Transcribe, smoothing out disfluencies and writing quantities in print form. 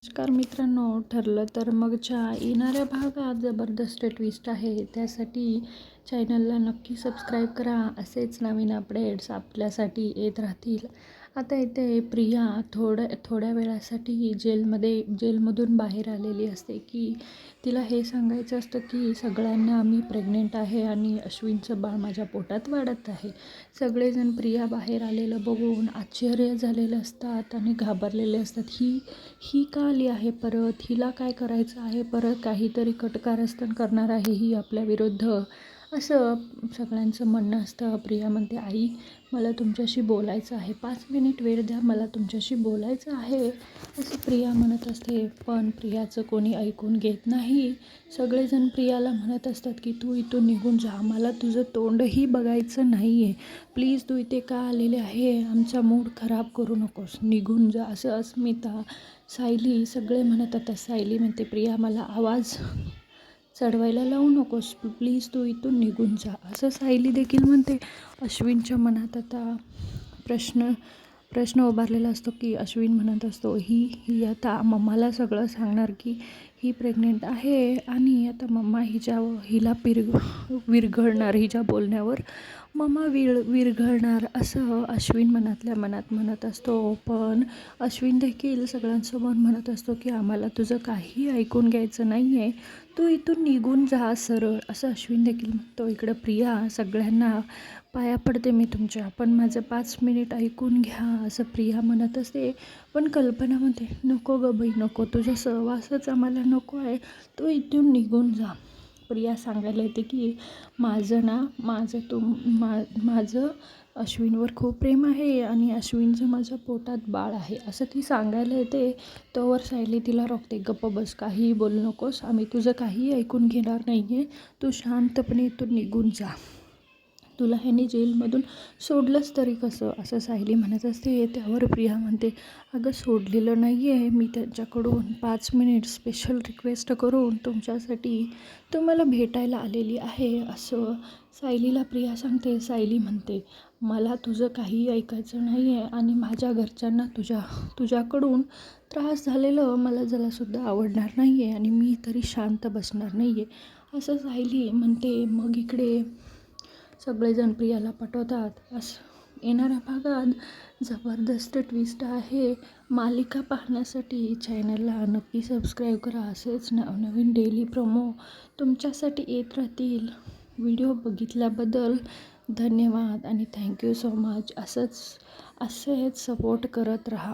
नमस्कार मित्रांनो, ठरलं तर मगच्या येणाऱ्या भागात जबरदस्त ट्विस्ट आहे. त्यासाठी चॅनलला नक्की सबस्क्राईब करा. असेच नवीन अपडेट्स आपल्यासाठी येत राहतील. आता इथे प्रिया थोड्या वेळासाठी जेलमधून बाहेर आलेली असते की तिला हे सांगायचं असतं की सगळ्यांना मी प्रेग्नेंट आहे आणि अश्विनचं बाळ माझ्या पोटात वाढत आहे. सगळेजण प्रिया बाहेर आलेलं बघून आश्चर्य झालेलं असतात आणि घाबरलेले असतात. ही का आली आहे परत? हिला काय करायचं आहे? परत काहीतरी कटकारस्थान करणार आहे ही आपल्या विरुद्ध, असं सगळ्यांचं म्हणणं असतं. प्रिया म्हणते, आई मला तुमच्याशी बोलायचं आहे, 5 मिनिट वेळ द्या, मला तुमच्याशी बोलायचं आहे, असं प्रिया म्हणत असते. पण प्रियाचं कोणी ऐकून घेत नाही. सगळेजण प्रियाला म्हणत असतात की तू इथून निघून जा, मला तुझं तोंडही बघायचं नाही आहे, प्लीज तू इथे का आलेले आहे, आमचा मूड खराब करू नकोस, निघून जा. असं अस्मिता, सायली सगळे म्हणत होतात. सायली म्हणते, प्रिया मला आवाज चढवायला लावू नकोस, प्लीज तू इथून निघून जा, असं सायली देखील म्हणते. अश्विनच्या मनात आता प्रश्न उभारलेला असतो की अश्विन म्हणत असतो, ही आता मम्माला सगळं सांगणार की ही प्रेग्नेंट आहे आणि आता मम्मा हिला विरघळणार, हिच्या बोलण्यावर मम्मा विरघळणार, असं अश्विन मनातल्या मनात म्हणत असतो. पण अश्विन देखील सगळ्यांसमोर म्हणत असतो की आम्हाला तुझं काही ऐकून घ्यायचं नाही आहे, तू इथून निघून जा सरळ, असं अश्विन देखील म्हणतो. इकडं प्रिया सगळ्यांना, पाया पडते मी तुमच्या, पण माझं 5 मिनिट ऐकून घ्या, असं प्रिया म्हणत असते. पण कल्पना म्हणते, नको गं बाई नको, तुझा सहवासच आम्हाला नको आहे, तू इथून निघून जा. प्रिया सांगायला येते की माझं अश्विनवर खूप प्रेम आहे आणि अश्विनचं माझ्या पोटात बाळ आहे, असं ती सांगायला येते. तोवर सायली तिला रोखते, गप्प बस, काहीही बोलू नकोस, आम्ही तुझं काहीही ऐकून घेणार नाही आहे, तू शांतपणे इथून निघून जा, तुला ह्याने जेलमधून सोडलंच तरी कसं, असं सायली म्हणत असते. त्यावर प्रिया म्हणते, अगं सोडलेलं नाही आहे, मी त्यांच्याकडून 5 मिनिट स्पेशल रिक्वेस्ट करून तुमच्यासाठी तुम्हाला भेटायला आलेली आहे, असं सायलीला प्रिया सांगते. सायली म्हणते, मला तुझं काही ऐकायचं नाही आहे आणि माझ्या घरच्यांना तुझ्याकडून त्रास झालेलं मला जरासुद्धा आवडणार नाही आहे आणि मी तरी शांत बसणार नाही आहे, असं सायली म्हणते. मग इकडे सगळेजण प्रियाला पटवतात. असं येणाऱ्या भागात जबरदस्त ट्विस्ट आहे. मालिका पाहण्यासाठी चॅनलला नक्की सबस्क्राईब करा. असेच नवनवीन डेली प्रोमो तुमच्यासाठी येत राहतील. व्हिडिओ बघितल्याबद्दल धन्यवाद आणि थँक्यू सो मच. असेच सपोर्ट करत राहा.